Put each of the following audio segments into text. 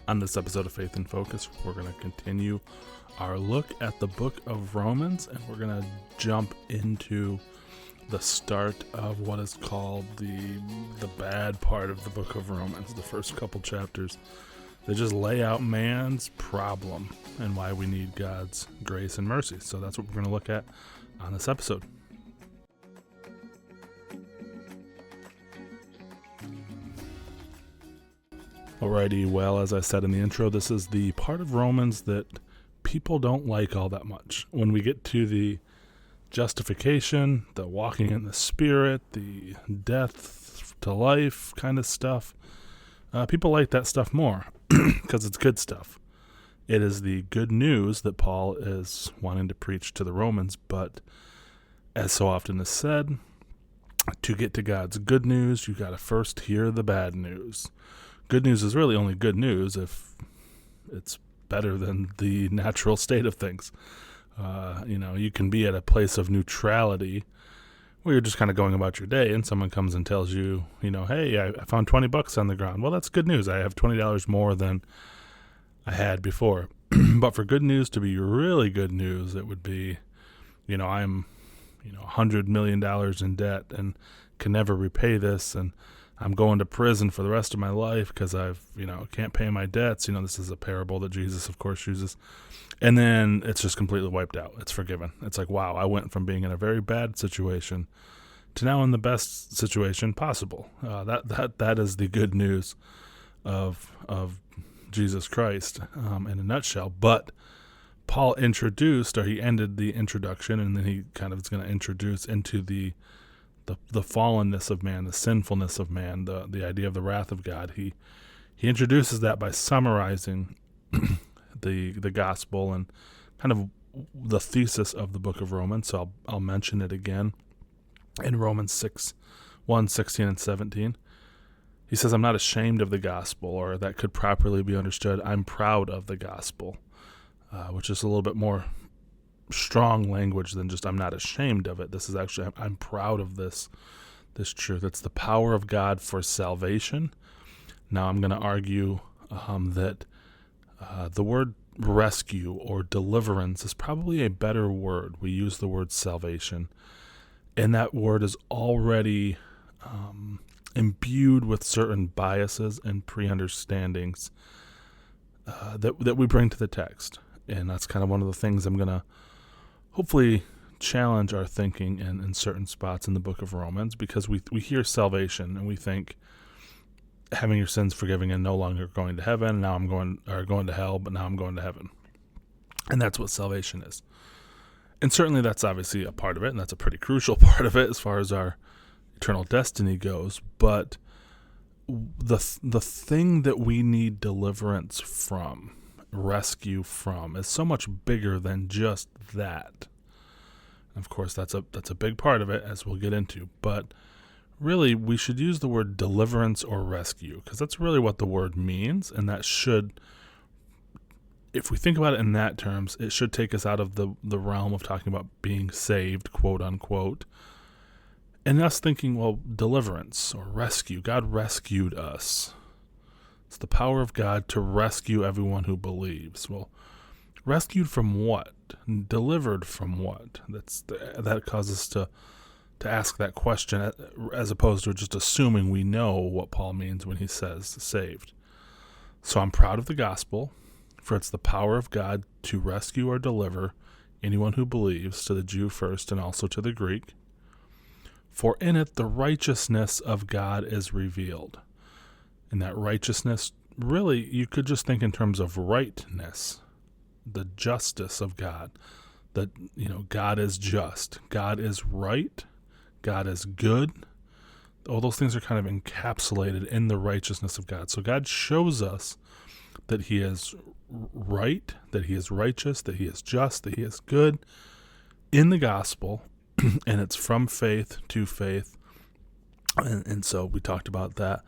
On this episode of Faith in Focus, we're going to continue our look at the book of Romans, and we're going to jump into the start of what is called the bad part of the book of Romans. The first couple chapters, they just lay out man's problem and why we need God's grace and mercy. So that's what we're going to look at on this episode. Alrighty, well, as I said in the intro, this is the part of Romans that people don't like all that much. When we get to the justification, the walking in the Spirit, the death to life kind of stuff, people like that stuff more because it's good stuff. It is the good news that Paul is wanting to preach to the Romans, but as so often is said, to get to God's good news, you got to first hear the bad news. Good news is really only good news if it's better than the natural state of things. You can be at a place of neutrality where you're just kind of going about your day and someone comes and tells you, hey, I found $20 on the ground. Well, that's good news. I have $20 more than I had before. But for good news to be really good news, it would be, I'm, $100 million in debt and can never repay this, and I'm going to prison for the rest of my life because can't pay my debts. This is a parable that Jesus, of course, uses. And then it's just completely wiped out. It's forgiven. It's like, wow, I went from being in a very bad situation to now in the best situation possible. That is the good news of Jesus Christ in a nutshell. But Paul he ended the introduction, and then he kind of is going to introduce into the fallenness of man, the sinfulness of man, the idea of the wrath of God. He introduces that by summarizing the gospel and kind of the thesis of the book of Romans. So I'll mention it again in Romans 6:1, 16, and 17. He says, I'm not ashamed of the gospel, or that could properly be understood, I'm proud of the gospel, which is a little bit more strong language than just I'm not ashamed of it. This is actually I'm proud of this truth. It's the power of God for salvation. Now I'm going to argue that the word rescue or deliverance is probably a better word. We use the word salvation, and that word is already imbued with certain biases and pre-understandings that we bring to the text. And that's kind of one of the things I'm going to hopefully challenge our thinking in certain spots in the book of Romans, because we hear salvation and we think having your sins forgiven and no longer going to heaven. Now I'm going to hell, but now I'm going to heaven. And that's what salvation is. And certainly that's obviously a part of it, and that's a pretty crucial part of it as far as our eternal destiny goes. But the thing that we need deliverance from, rescue from, is so much bigger than just that. Of course, that's a big part of it, as we'll get into, but really we should use the word deliverance or rescue, because that's really what the word means. And that should, if we think about it in that terms, it should take us out of the realm of talking about being saved, quote unquote, and us thinking, well, deliverance or rescue, God rescued us. It's the power of God to rescue everyone who believes. Well, rescued from what? Delivered from what? That causes us to ask that question, as opposed to just assuming we know what Paul means when he says saved. So I'm proud of the gospel, for it's the power of God to rescue or deliver anyone who believes, to the Jew first and also to the Greek. For in it the righteousness of God is revealed. And that righteousness, really, you could just think in terms of rightness, the justice of God. That, God is just, God is right, God is good. All those things are kind of encapsulated in the righteousness of God. So God shows us that he is right, that he is righteous, that he is just, that he is good in the gospel, and it's from faith to faith. And so we talked about that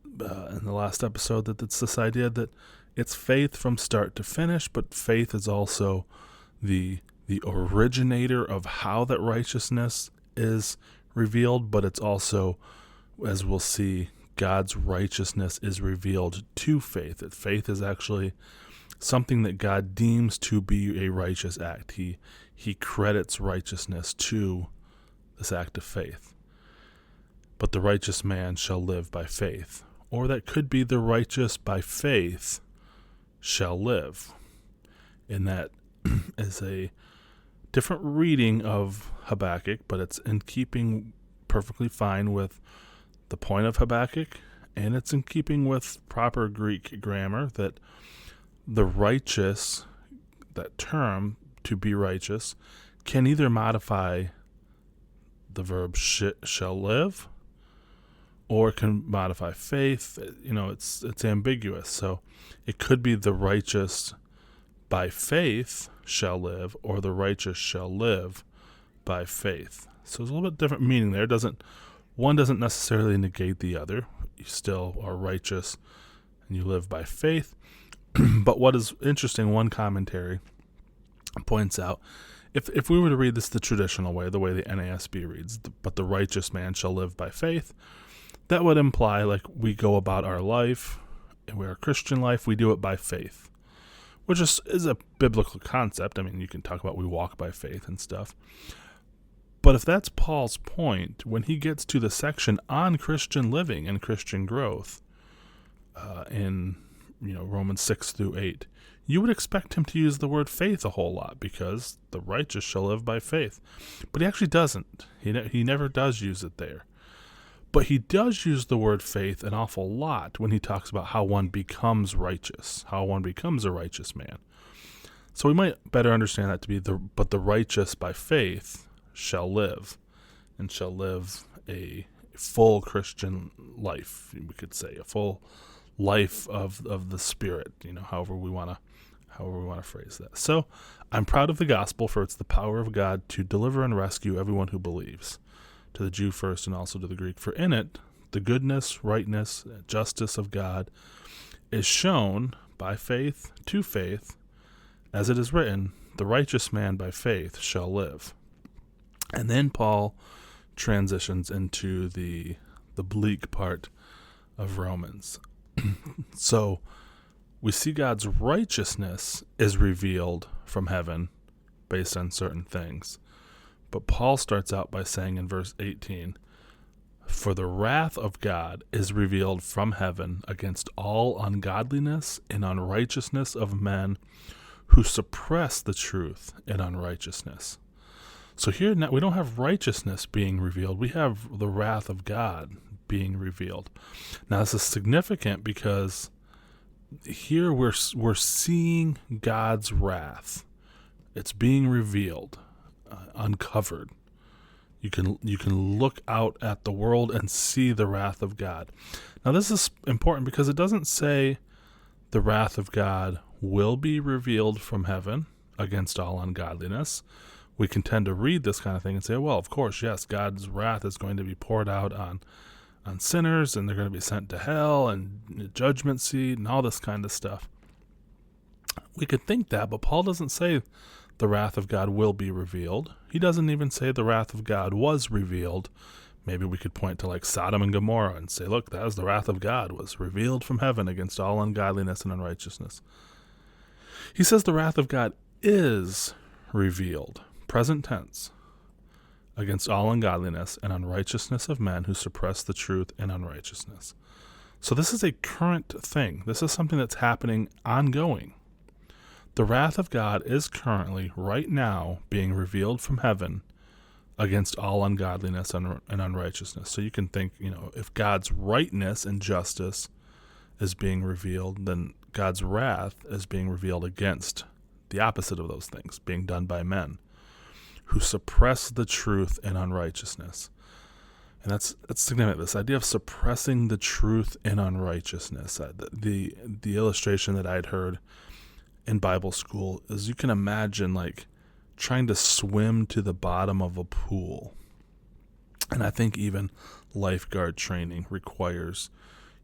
in the last episode, that it's this idea that it's faith from start to finish, but faith is also the originator of how that righteousness is revealed, but it's also, as we'll see, God's righteousness is revealed to faith. That faith is actually something that God deems to be a righteous act. He credits righteousness to this act of faith. But the righteous man shall live by faith. Or that could be the righteous by faith shall live. And that is a different reading of Habakkuk, but it's in keeping perfectly fine with the point of Habakkuk, and it's in keeping with proper Greek grammar that the righteous, that term, to be righteous, can either modify the verb shall live, or it can modify faith. It's ambiguous. So it could be the righteous by faith shall live, or the righteous shall live by faith. So there's a little bit different meaning there. One doesn't necessarily negate the other. You still are righteous and you live by faith. But what is interesting, one commentary points out, if we were to read this the traditional way, the way the NASB reads, but the righteous man shall live by faith, that would imply like we go about our life, and our Christian life, we do it by faith, which is a biblical concept. I mean, you can talk about we walk by faith and stuff. But if that's Paul's point, when he gets to the section on Christian living and Christian growth in Romans 6 through 8, you would expect him to use the word faith a whole lot, because the righteous shall live by faith. But he actually doesn't. He never does use it there. But he does use the word faith an awful lot when he talks about how one becomes righteous, how one becomes a righteous man. So we might better understand that to be but the righteous by faith shall live, and shall live a full Christian life, we could say, a full life of the Spirit, however we want to phrase that. So I'm proud of the gospel, for it's the power of God to deliver and rescue everyone who believes, to the Jew first and also to the Greek. For in it, the goodness, rightness, justice of God is shown by faith to faith, as it is written, the righteous man by faith shall live. And then Paul transitions into the bleak part of Romans. So we see God's righteousness is revealed from heaven based on certain things. But Paul starts out by saying in verse 18, for the wrath of God is revealed from heaven against all ungodliness and unrighteousness of men who suppress the truth in unrighteousness. So here we don't have righteousness being revealed. We have the wrath of God being revealed. Now this is significant because here we're seeing God's wrath. It's being revealed, uncovered. You can look out at the world and see the wrath of God. Now this is important because it doesn't say the wrath of God will be revealed from heaven against all ungodliness. We can tend to read this kind of thing and say, well, of course, yes, God's wrath is going to be poured out on sinners, and they're going to be sent to hell and judgment seat and all this kind of stuff. We could think that, but Paul doesn't say the wrath of God will be revealed. He doesn't even say the wrath of God was revealed. Maybe we could point to like Sodom and Gomorrah and say, look, that was the wrath of God, was revealed from heaven against all ungodliness and unrighteousness. He says the wrath of God is revealed, present tense, against all ungodliness and unrighteousness of men who suppress the truth in unrighteousness. So this is a current thing. This is something that's happening ongoing. The wrath of God is currently, right now, being revealed from heaven against all ungodliness and unrighteousness. So you can think, if God's rightness and justice is being revealed, then God's wrath is being revealed against the opposite of those things, being done by men who suppress the truth in unrighteousness. And that's significant, this idea of suppressing the truth in unrighteousness. The illustration that I'd heard in Bible school is you can imagine like trying to swim to the bottom of a pool. And I think even lifeguard training requires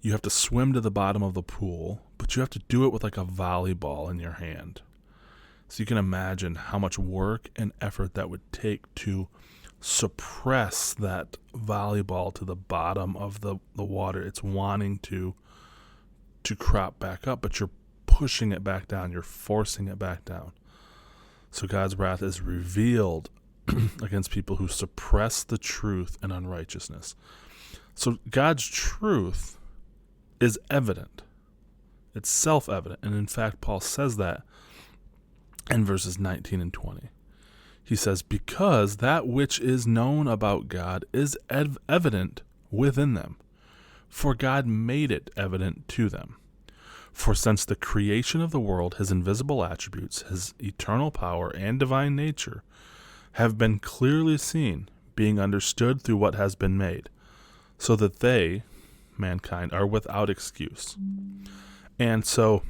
you have to swim to the bottom of the pool, but you have to do it with like a volleyball in your hand. So you can imagine how much work and effort that would take to suppress that volleyball to the bottom of the water. It's wanting to crop back up, but you're pushing it back down. You're forcing it back down. So God's wrath is revealed against people who suppress the truth in unrighteousness. So God's truth is evident. It's self-evident. And in fact, Paul says that in verses 19 and 20. He says, because that which is known about God is evident within them, for God made it evident to them. For since the creation of the world, his invisible attributes, his eternal power and divine nature have been clearly seen, being understood through what has been made, so that they, mankind, are without excuse. And so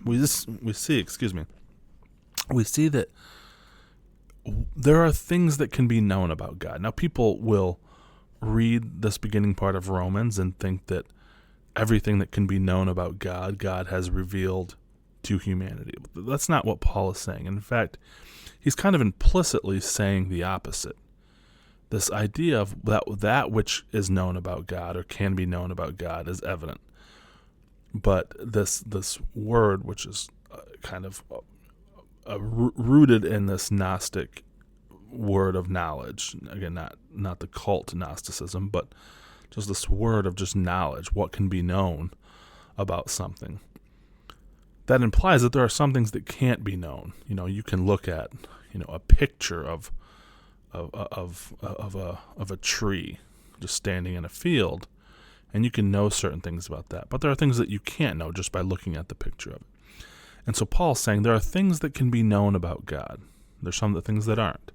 we see that there are things that can be known about God. Now, people will read this beginning part of Romans and think that everything that can be known about God, God has revealed to humanity. That's not what Paul is saying. In fact, he's kind of implicitly saying the opposite. This idea of that which is known about God or can be known about God is evident. But this word, which is kind of rooted in this Gnostic word of knowledge, again, not the cult Gnosticism, but just this word of just knowledge, what can be known about something. That implies that there are some things that can't be known. You can look at, a picture of a tree just standing in a field, and you can know certain things about that. But there are things that you can't know just by looking at the picture of it. And so Paul's saying there are things that can be known about God. There's some things that aren't.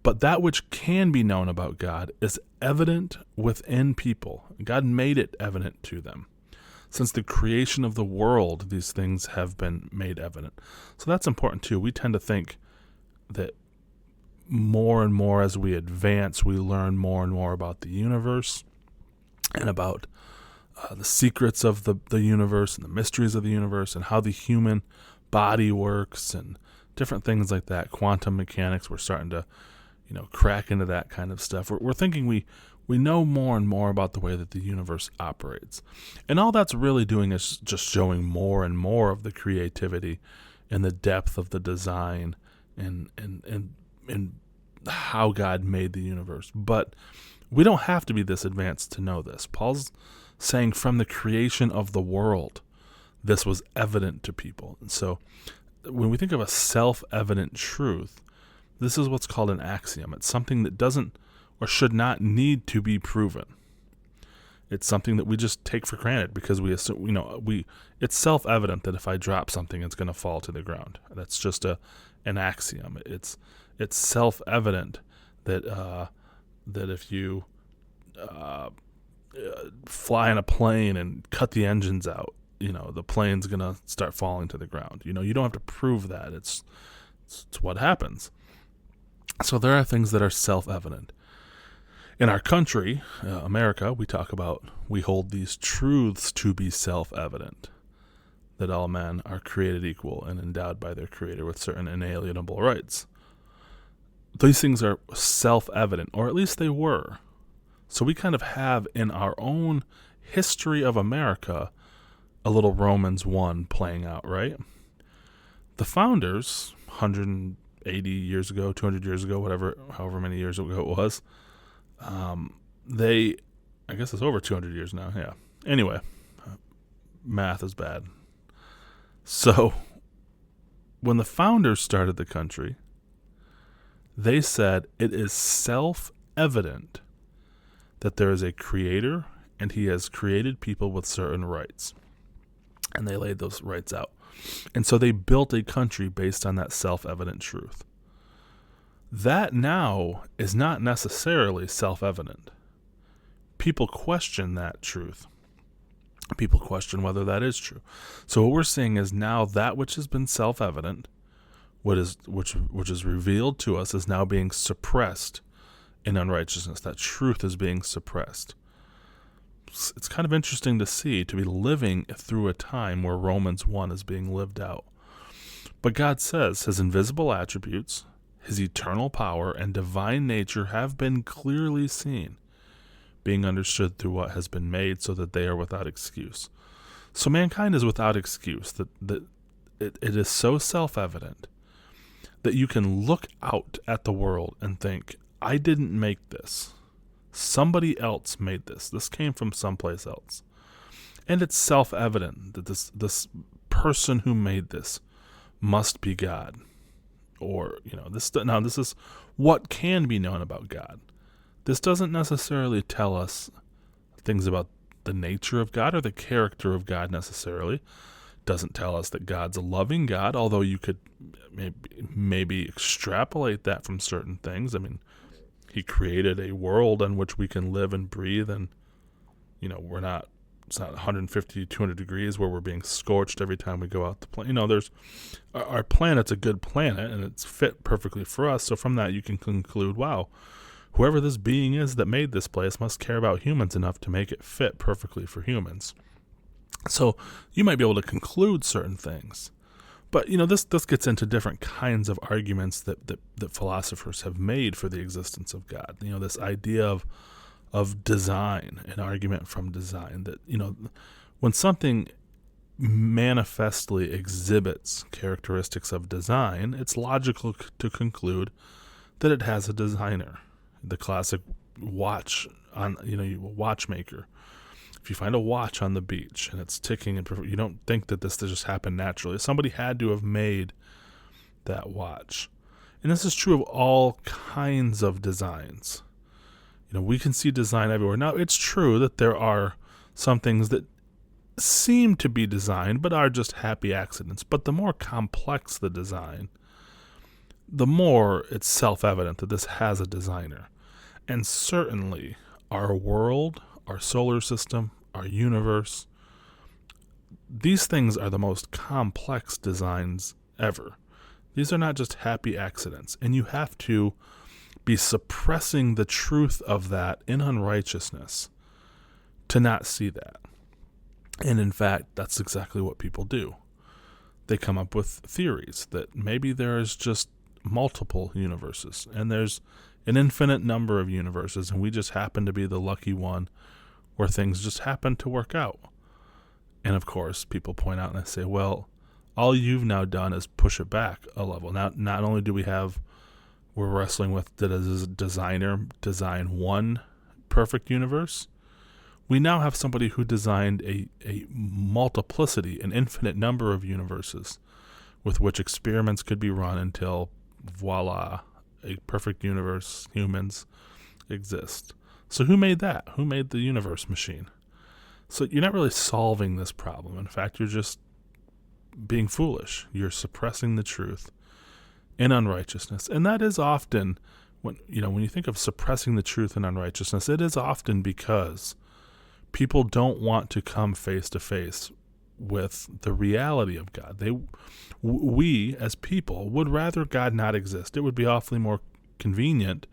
But that which can be known about God is evident within people. God made it evident to them. Since the creation of the world, these things have been made evident. So that's important too. We tend to think that more and more as we advance, we learn more and more about the universe and about the secrets of the universe and the mysteries of the universe and how the human body works and different things like that. Quantum mechanics, we're starting to crack into that kind of stuff. We're thinking we know more and more about the way that the universe operates. And all that's really doing is just showing more and more of the creativity and the depth of the design and how God made the universe. But we don't have to be this advanced to know this. Paul's saying from the creation of the world, this was evident to people. And so when we think of a self-evident truth, this is what's called an axiom. It's something that doesn't or should not need to be proven. It's something that we just take for granted because we assume, it's self-evident that if I drop something, it's going to fall to the ground. That's just an axiom. It's self-evident that if you fly in a plane and cut the engines out, the plane's going to start falling to the ground. You don't have to prove that. It's what happens. So there are things that are self-evident. In our country, America, we hold these truths to be self-evident, that all men are created equal and endowed by their Creator with certain inalienable rights. These things are self-evident, or at least they were. So we kind of have in our own history of America a little Romans 1 playing out, right? The founders, 180 years ago, 200 years ago, however many years ago it was, I guess it's over 200 years now, yeah. Anyway, math is bad. So, when the founders started the country, they said it is self-evident that there is a creator and he has created people with certain rights. And they laid those rights out. And so they built a country based on that self-evident truth. That now is not necessarily self-evident. People question that truth. People question whether that is true. So what we're seeing is now that which has been self-evident, which is revealed to us, is now being suppressed in unrighteousness. That truth is being suppressed. It's kind of interesting to be living through a time where Romans 1 is being lived out. But God says his invisible attributes, His eternal power and divine nature have been clearly seen, being understood through what has been made, so that they are without excuse. So mankind is without excuse. That it is so self-evident that you can look out at the world and think, I didn't make this. Somebody else made this. This came from someplace else. And it's self-evident that this person who made this must be God. Or, this is what can be known about God. This doesn't necessarily tell us things about the nature of God or the character of God necessarily. Doesn't tell us that God's a loving God, although you could maybe extrapolate that from certain things. I mean, he created a world in which we can live and breathe, and it's not 150, 200 degrees where we're being scorched every time we go out the planet. Our planet's a good planet and it's fit perfectly for us. So from that you can conclude, wow, whoever this being is that made this place must care about humans enough to make it fit perfectly for humans. So you might be able to conclude certain things. But, this gets into different kinds of arguments that philosophers have made for the existence of God. This idea of design, an argument from design, that, when something manifestly exhibits characteristics of design, it's logical to conclude that it has a designer. The classic watch a watchmaker. If you find a watch on the beach and it's ticking, and you don't think that this just happened naturally. Somebody had to have made that watch. And this is true of all kinds of designs. We can see design everywhere. Now, it's true that there are some things that seem to be designed but are just happy accidents. But the more complex the design, the more it's self-evident that this has a designer. And certainly our world, our solar system, our universe, these things are the most complex designs ever. These are not just happy accidents. And you have to be suppressing the truth of that in unrighteousness to not see that. And in fact, that's exactly what people do. They come up with theories that maybe there is just multiple universes and there's an infinite number of universes, and we just happen to be the lucky one where things just happen to work out. And of course, people point out and they say, well, all you've now done is push it back a level. Now, not only do we're wrestling with, did a designer design one perfect universe? We now have somebody who designed a multiplicity, an infinite number of universes with which experiments could be run until, voila, a perfect universe, humans exist. So who made that? Who made the universe machine? So you're not really solving this problem. In fact, you're just being foolish. You're suppressing the truth in unrighteousness. And that is often, when you think of suppressing the truth in unrighteousness, it is often because people don't want to come face to face with the reality of God. We as people would rather God not exist. It would be awfully more convenient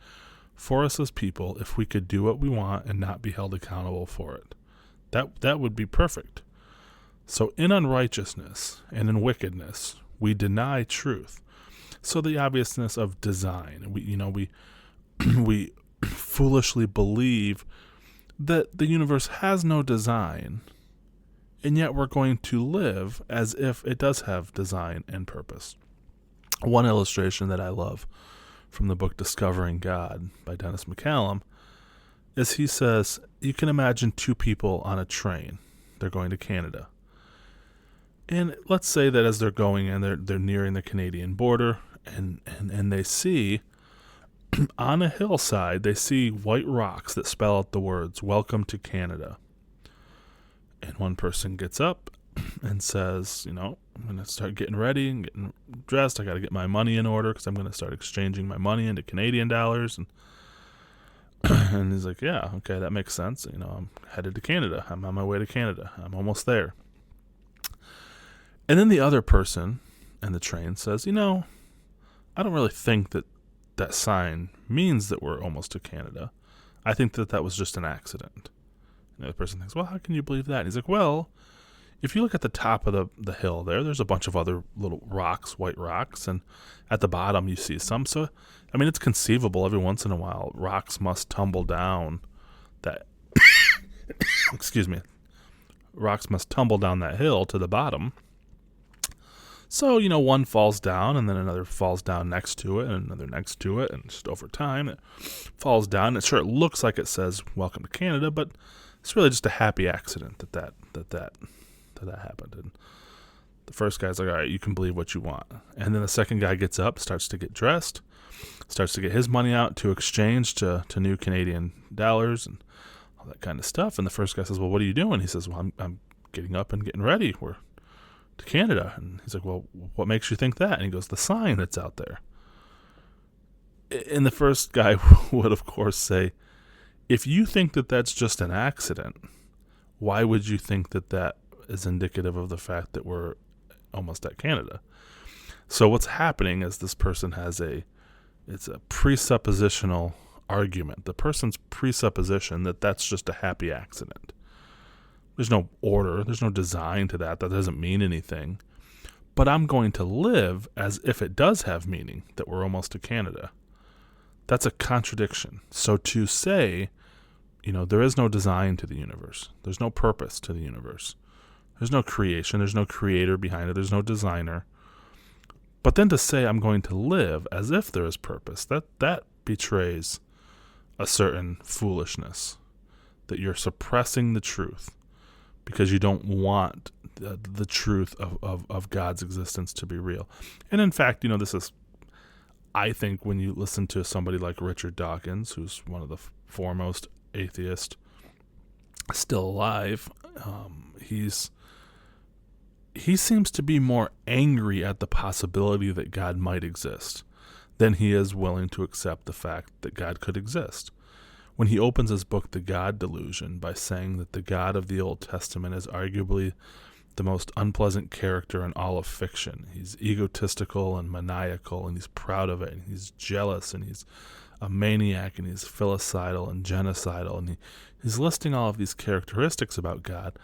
for us as people if we could do what we want and not be held accountable for it. That would be perfect. So in unrighteousness and in wickedness, we deny truth. So the obviousness of design, we foolishly believe that the universe has no design, and yet we're going to live as if it does have design and purpose. One illustration that I love from the book Discovering God by Dennis Quaid is he says, you can imagine two people on a train. They're going to Canada. And let's say that as they're going and they're nearing the Canadian border, and they see on a hillside, they see white rocks that spell out the words, "Welcome to Canada." And one person gets up and says, I'm going to start getting ready and getting dressed. I got to get my money in order because I'm going to start exchanging my money into Canadian dollars. And he's like, yeah, okay, that makes sense. I'm headed to Canada. I'm on my way to Canada. I'm almost there. And then the other person in the train says, I don't really think that sign means that we're almost to Canada. I think that was just an accident. And the other person thinks, well, how can you believe that? And he's like, well, if you look at the top of the hill there's a bunch of other little rocks, white rocks, and at the bottom you see some. So, I mean, it's conceivable every once in a while rocks must tumble down that, excuse me, rocks must tumble down that hill to the bottom. So, one falls down and then another falls down next to it and another next to it. And just over time, it falls down. And sure, it looks like it says, "Welcome to Canada," but it's really just a happy accident that happened. And the first guy's like, "All right, you can believe what you want." And then the second guy gets up, starts to get dressed, starts to get his money out to exchange to new Canadian dollars and all that kind of stuff. And the first guy says, "Well, what are you doing?" He says, "Well, I'm getting up and getting ready. We're to Canada." And he's like, "Well, what makes you think that?" And he goes, "The sign that's out there." And the first guy would, of course, say, if you think that that's just an accident, why would you think that that is indicative of the fact that we're almost at Canada? So what's happening is this person it's a presuppositional argument. The person's presupposition that that's just a happy accident. There's no order. There's no design to that. That doesn't mean anything. But I'm going to live as if it does have meaning, that we're almost to Canada. That's a contradiction. So to say, there is no design to the universe. There's no purpose to the universe. There's no creation. There's no creator behind it. There's no designer. But then to say I'm going to live as if there is purpose, that betrays a certain foolishness, that you're suppressing the truth because you don't want the truth of God's existence to be real. And in fact, this is, I think, when you listen to somebody like Richard Dawkins, who's one of the foremost atheists still alive, he seems to be more angry at the possibility that God might exist than he is willing to accept the fact that God could exist. When he opens his book, The God Delusion, by saying that the God of the Old Testament is arguably the most unpleasant character in all of fiction. He's egotistical and maniacal, and he's proud of it, and he's jealous, and he's a maniac, and he's filicidal and genocidal, and he's listing all of these characteristics about God.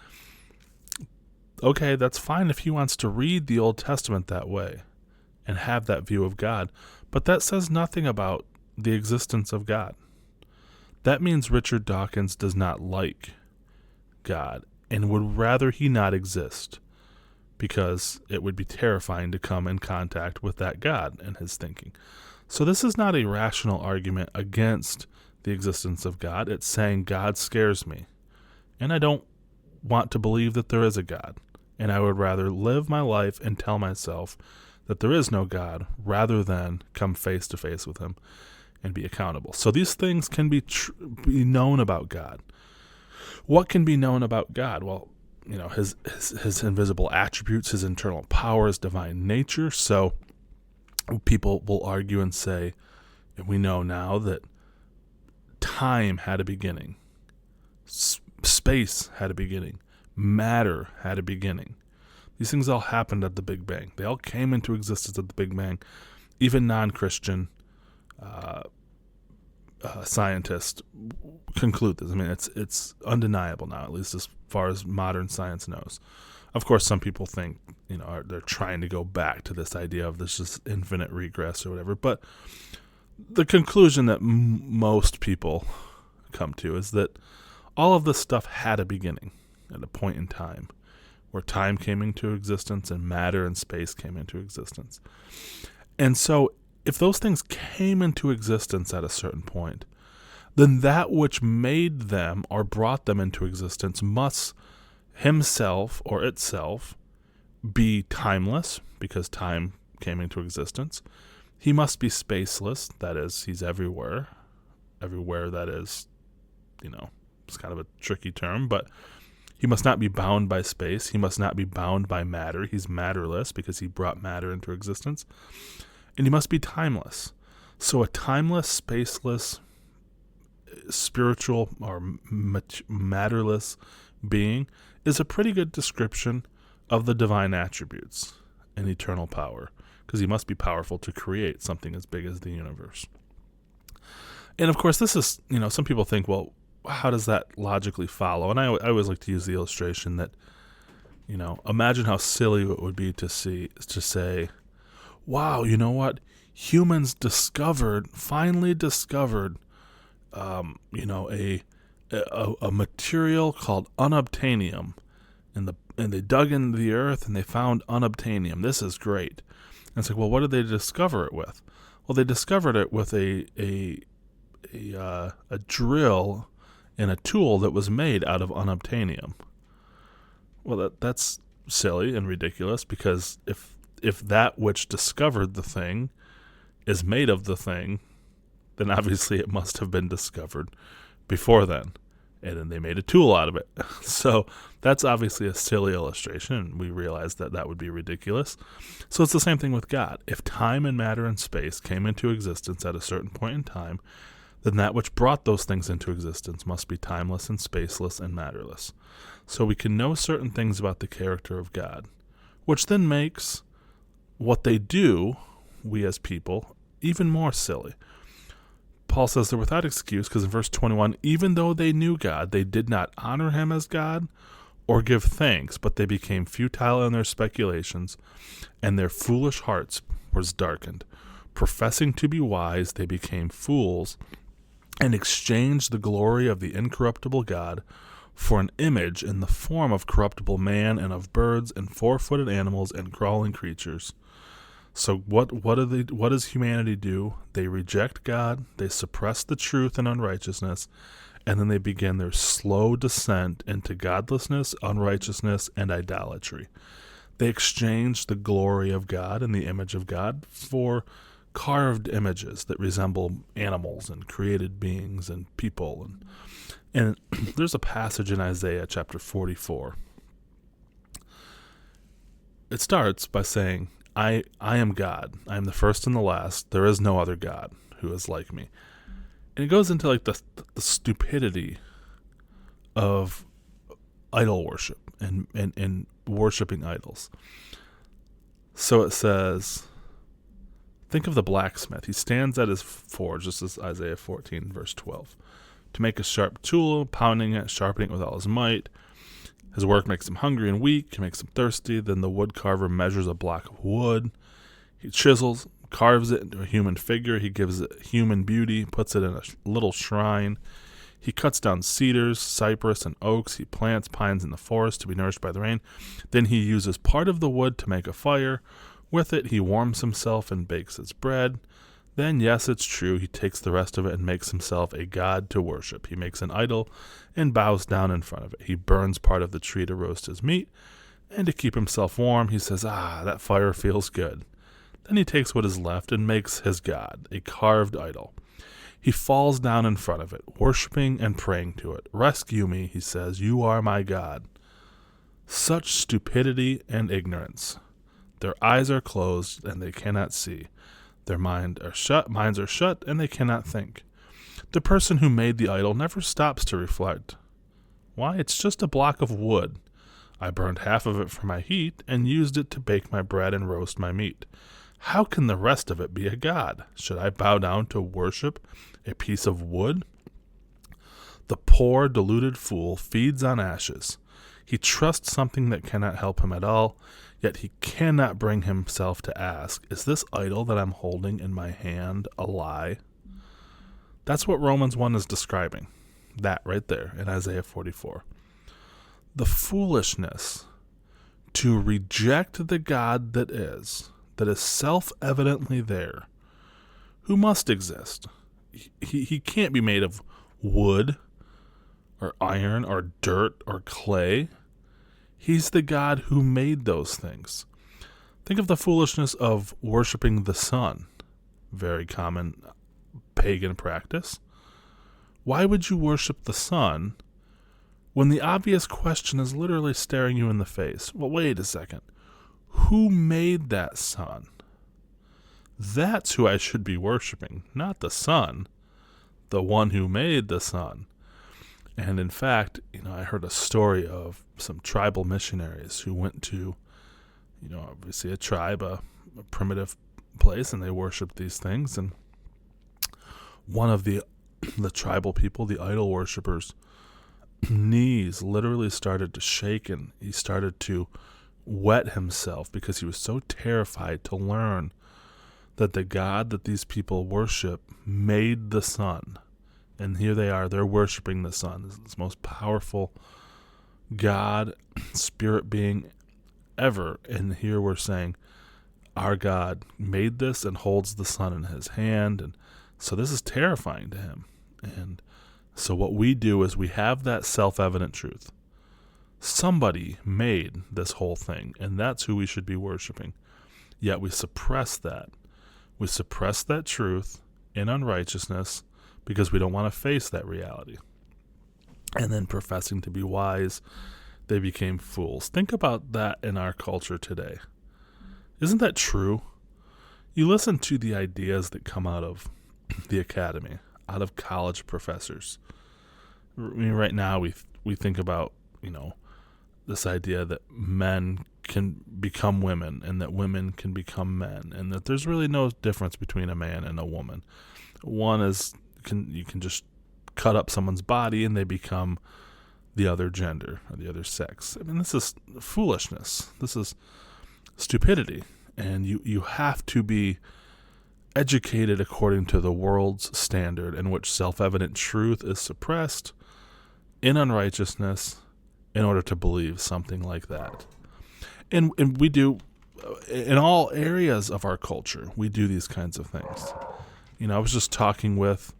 Okay, that's fine if he wants to read the Old Testament that way and have that view of God, but that says nothing about the existence of God. That means Richard Dawkins does not like God and would rather he not exist, because it would be terrifying to come in contact with that God in his thinking. So this is not a rational argument against the existence of God. It's saying God scares me, and I don't want to believe that there is a God, and I would rather live my life and tell myself that there is no God rather than come face to face with him and be accountable. So these things can be known about God. What can be known about God? Well, his invisible attributes, his internal power, his divine nature. So people will argue and say, and we know now, that time had a beginning, space had a beginning, matter had a beginning. These things all happened at the Big Bang. They all came into existence at the Big Bang. Even non-Christian scientists conclude this. I mean, it's undeniable now, at least as far as modern science knows. Of course, some people think, they're trying to go back to this idea of this just infinite regress or whatever. But the conclusion that most people come to is that all of this stuff had a beginning at a point in time, where time came into existence and matter and space came into existence. And so if those things came into existence at a certain point, then that which made them or brought them into existence must himself or itself be timeless, because time came into existence. He must be spaceless, that is, he's everywhere. Everywhere, that is, it's kind of a tricky term, but he must not be bound by space. He must not be bound by matter. He's matterless because he brought matter into existence. And he must be timeless. So a timeless, spaceless, spiritual, or matterless being is a pretty good description of the divine attributes and eternal power, because he must be powerful to create something as big as the universe. And of course, this is, some people think, well, how does that logically follow? And I always like to use the illustration that Imagine how silly it would be to say, wow, you know what? Humans finally discovered, a material called unobtainium, and they dug into the earth and they found unobtainium. This is great. And it's like, well, what did they discover it with? Well, they discovered it with a drill and a tool that was made out of unobtainium. Well, that's silly and ridiculous, because if that which discovered the thing is made of the thing, then obviously it must have been discovered before then. And then they made a tool out of it. So that's obviously a silly illustration, and we realize that would be ridiculous. So it's the same thing with God. If time and matter and space came into existence at a certain point in time, then that which brought those things into existence must be timeless and spaceless and matterless. So we can know certain things about the character of God, which then makes what they do, we as people, even more silly. Paul says they're without excuse because in verse 21, even though they knew God, they did not honor him as God or give thanks, but they became futile in their speculations, and their foolish hearts was darkened. Professing to be wise, they became fools and exchanged the glory of the incorruptible God for an image in the form of corruptible man and of birds and four-footed animals and crawling creatures. So what does humanity do? They reject God, they suppress the truth and unrighteousness, and then they begin their slow descent into godlessness, unrighteousness, and idolatry. They exchange the glory of God and the image of God for carved images that resemble animals and created beings and people. And there's a passage in Isaiah chapter 44. It starts by saying, I am God. I am the first and the last. There is no other God who is like me. And it goes into like the stupidity of idol worship and worshiping idols. So it says, think of the blacksmith. He stands at his forge, this is Isaiah 14, verse 12, to make a sharp tool, pounding it, sharpening it with all his might. His work makes him hungry and weak, makes him thirsty. Then the wood carver measures a block of wood. He chisels, carves it into a human figure. He gives it human beauty, puts it in a little shrine. He cuts down cedars, cypress, and oaks. He plants pines in the forest to be nourished by the rain. Then he uses part of the wood to make a fire. With it, he warms himself and bakes his bread. Then, yes, it's true, he takes the rest of it and makes himself a god to worship. He makes an idol and bows down in front of it. He burns part of the tree to roast his meat, and to keep himself warm, he says, that fire feels good. Then he takes what is left and makes his god, a carved idol. He falls down in front of it, worshiping and praying to it. Rescue me, he says, you are my God. Such stupidity and ignorance. Their eyes are closed, and they cannot see. Their minds are shut, and they cannot think. The person who made the idol never stops to reflect. Why, it's just a block of wood. I burned half of it for my heat, and used it to bake my bread and roast my meat. How can the rest of it be a god? Should I bow down to worship a piece of wood? The poor, deluded fool feeds on ashes. He trusts something that cannot help him at all, yet he cannot bring himself to ask, is this idol that I'm holding in my hand a lie? That's what Romans 1 is describing. That right there in Isaiah 44. The foolishness to reject the God that is self-evidently there, who must exist. He can't be made of wood or iron or dirt or clay. He's the God who made those things. Think of the foolishness of worshiping the sun. Very common pagan practice. Why would you worship the sun when the obvious question is literally staring you in the face? Well, wait a second. Who made that sun? That's who I should be worshiping, not the sun, the one who made the sun. And in fact, I heard a story of some tribal missionaries who went to, obviously a tribe, a primitive place, and they worshiped these things. And one of the tribal people, the idol worshipers, knees literally started to shake, and he started to wet himself because he was so terrified to learn that the God that these people worship made the sun. And here they are, they're worshiping the sun, this most powerful God, spirit being ever. And here we're saying our God made this and holds the sun in his hand. And so this is terrifying to him. And so what we do is we have that self-evident truth. Somebody made this whole thing, and that's who we should be worshiping. Yet we suppress that. We suppress that truth in unrighteousness because we don't want to face that reality. And then professing to be wise, they became fools. Think about that in our culture today. Isn't that true? You listen to the ideas that come out of the academy, out of college professors. I mean, right now we think about, this idea that men can become women and that women can become men, and that there's really no difference between a man and a woman. One is you can just cut up someone's body and they become the other gender or the other sex. I mean, this is foolishness. This is stupidity. And you have to be educated according to the world's standard, in which self-evident truth is suppressed in unrighteousness in order to believe something like that. And we do, in all areas of our culture, we do these kinds of things. I was just talking with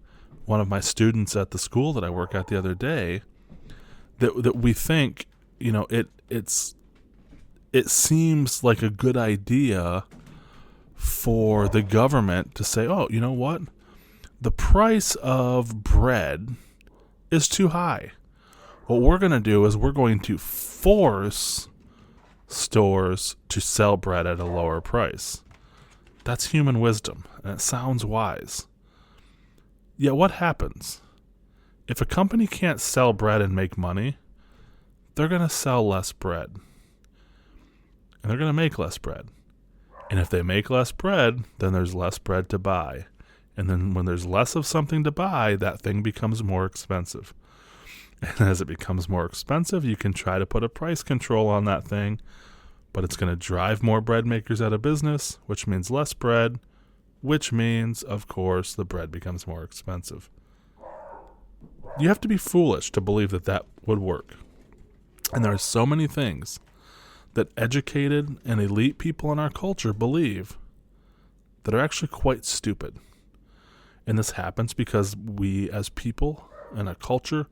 one of my students at the school that I work at the other day, that we think, it seems like a good idea for the government to say, oh, you know what? The price of bread is too high. What we're going to do is we're going to force stores to sell bread at a lower price. That's human wisdom, and it sounds wise. Yet what happens? If a company can't sell bread and make money, they're going to sell less bread. And they're going to make less bread. And if they make less bread, then there's less bread to buy. And then when there's less of something to buy, that thing becomes more expensive. And as it becomes more expensive, you can try to put a price control on that thing, but it's going to drive more bread makers out of business, which means less bread, which means, of course, the bread becomes more expensive. You have to be foolish to believe that that would work. And there are so many things that educated and elite people in our culture believe that are actually quite stupid. And this happens because we as people and a culture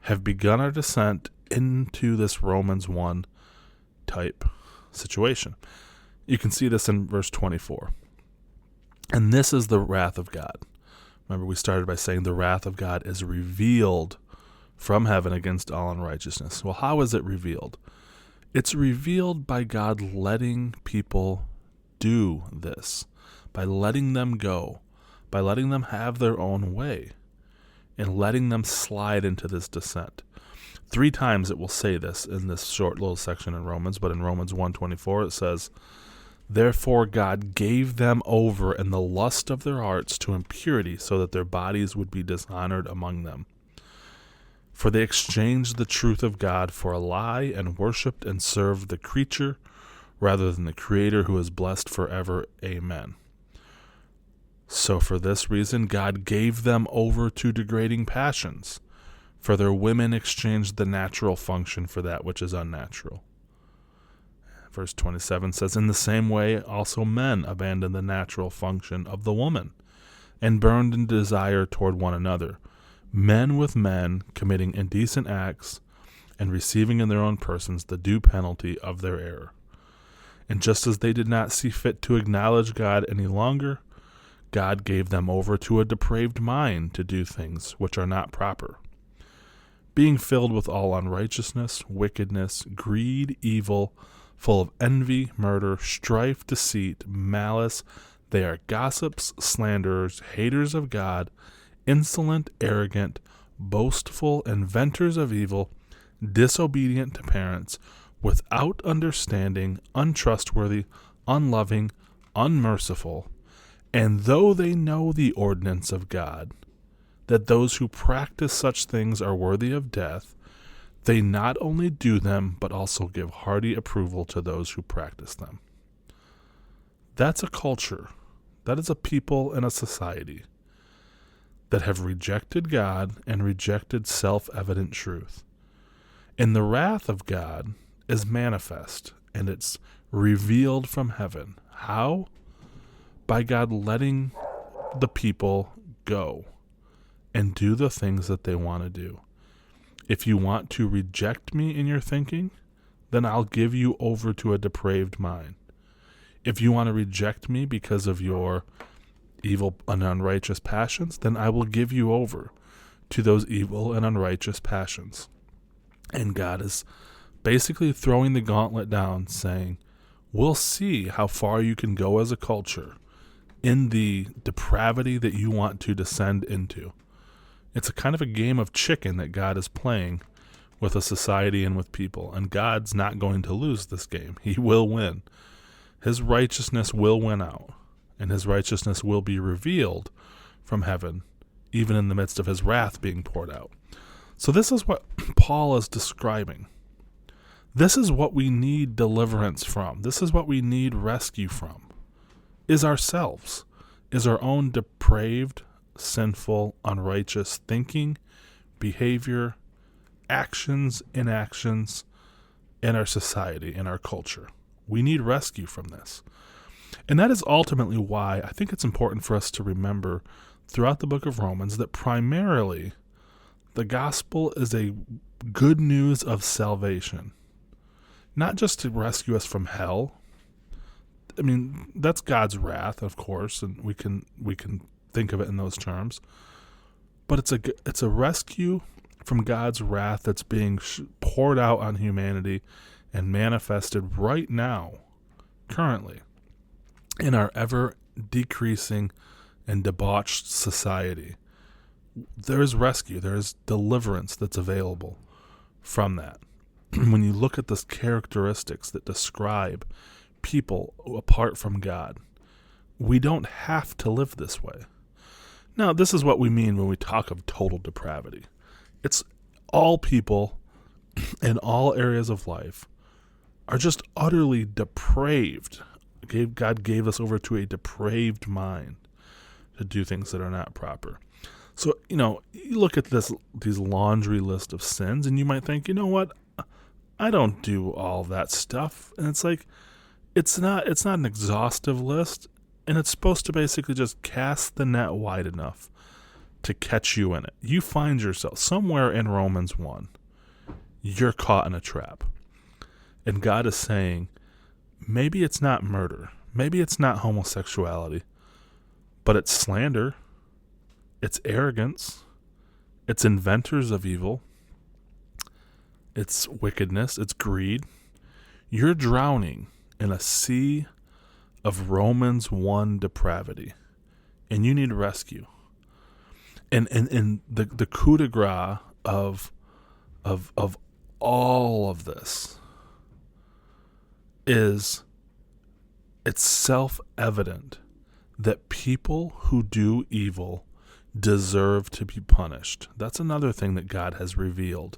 have begun our descent into this Romans 1 type situation. You can see this in verse 24. And this is the wrath of God. Remember, we started by saying the wrath of God is revealed from heaven against all unrighteousness. Well, how is it revealed? It's revealed by God letting people do this, by letting them go, by letting them have their own way, and letting them slide into this descent. 3 times it will say this in this short little section in Romans, but in Romans 1:24 it says, "Therefore God gave them over in the lust of their hearts to impurity, so that their bodies would be dishonored among them. For they exchanged the truth of God for a lie and worshipped and served the creature rather than the Creator, who is blessed forever. Amen. So for this reason God gave them over to degrading passions, for their women exchanged the natural function for that which is unnatural." Verse 27 says, "In the same way also men abandoned the natural function of the woman, and burned in desire toward one another, men with men, committing indecent acts, and receiving in their own persons the due penalty of their error. And just as they did not see fit to acknowledge God any longer, God gave them over to a depraved mind to do things which are not proper. Being filled with all unrighteousness, wickedness, greed, evil, full of envy, murder, strife, deceit, malice, they are gossips, slanderers, haters of God, insolent, arrogant, boastful, inventors of evil, disobedient to parents, without understanding, untrustworthy, unloving, unmerciful. And though they know the ordinance of God, that those who practice such things are worthy of death, They not only do them, but also give hearty approval to those who practice them. That's a culture. That is a people and a society that have rejected God and rejected self-evident truth. And the wrath of God is manifest, and it's revealed from heaven. How? By God letting the people go and do the things that they want to do. If you want to reject me in your thinking, then I'll give you over to a depraved mind. If you want to reject me because of your evil and unrighteous passions, then I will give you over to those evil and unrighteous passions. And God is basically throwing the gauntlet down, saying, we'll see how far you can go as a culture in the depravity that you want to descend into. It's a kind of a game of chicken that God is playing with a society and with people. And God's not going to lose this game. He will win. His righteousness will win out. And his righteousness will be revealed from heaven, even in the midst of his wrath being poured out. So this is what Paul is describing. This is what we need deliverance from. This is what we need rescue from, is ourselves, is our own depraved, sinful, unrighteous thinking, behavior, actions, inactions in our society, in our culture. We need rescue from this. And that is ultimately why I think it's important for us to remember throughout the book of Romans that primarily the gospel is a good news of salvation, not just to rescue us from hell. I mean, that's God's wrath, of course, and we can think of it in those terms. But it's a rescue from God's wrath that's being poured out on humanity and manifested right now, currently, in our ever decreasing and debauched society. There is rescue, there is deliverance that's available from that. When you look at the characteristics that describe people apart from God, we don't have to live this way. Now, this is what we mean when we talk of total depravity. It's all people in all areas of life are just utterly depraved. God gave us over to a depraved mind to do things that are not proper. So, you look at these laundry list of sins, and you might think, you know what? I don't do all that stuff. And it's like, it's not an exhaustive list, and it's supposed to basically just cast the net wide enough to catch you in it. You find yourself somewhere in Romans 1. You're caught in a trap. And God is saying, maybe it's not murder. Maybe it's not homosexuality. But it's slander. It's arrogance. It's inventors of evil. It's wickedness. It's greed. You're drowning in a sea of Romans 1 depravity. And you need rescue. And the coup de grace of all of this is, it's self-evident that people who do evil deserve to be punished. That's another thing that God has revealed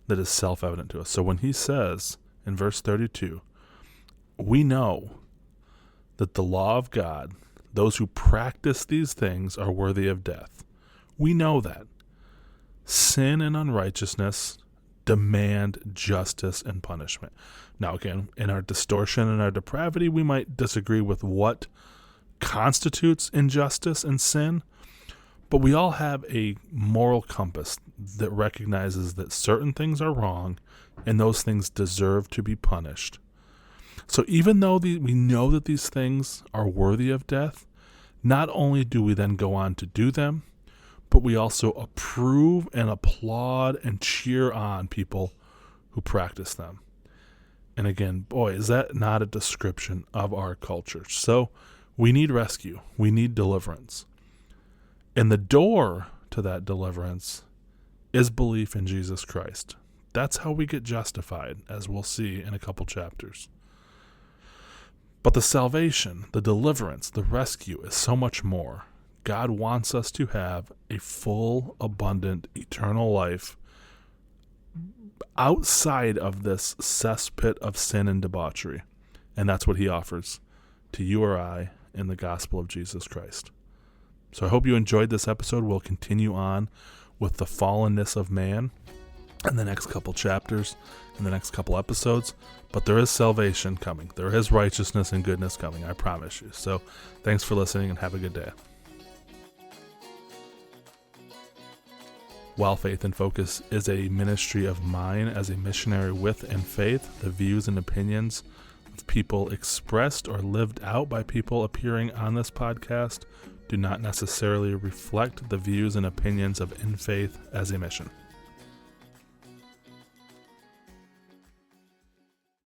that is self-evident to us. So when he says in verse 32, we know that the law of God, those who practice these things are worthy of death. We know that. Sin and unrighteousness demand justice and punishment. Now, again, in our distortion and our depravity, we might disagree with what constitutes injustice and sin, but we all have a moral compass that recognizes that certain things are wrong and those things deserve to be punished. So even though we know that these things are worthy of death, not only do we then go on to do them, but we also approve and applaud and cheer on people who practice them. And again, boy, is that not a description of our culture? So we need rescue. We need deliverance. And the door to that deliverance is belief in Jesus Christ. That's how we get justified, as we'll see in a couple chapters. But the salvation, the deliverance, the rescue is so much more. God wants us to have a full, abundant, eternal life outside of this cesspit of sin and debauchery. And that's what he offers to you or I in the gospel of Jesus Christ. So I hope you enjoyed this episode. We'll continue on with the fallenness of man in the next couple chapters, in the next couple episodes. But there is salvation coming. There is righteousness and goodness coming, I promise you. So thanks for listening and have a good day. While Faith in Focus is a ministry of mine as a missionary with InFaith, the views and opinions of people expressed or lived out by people appearing on this podcast do not necessarily reflect the views and opinions of InFaith as a mission.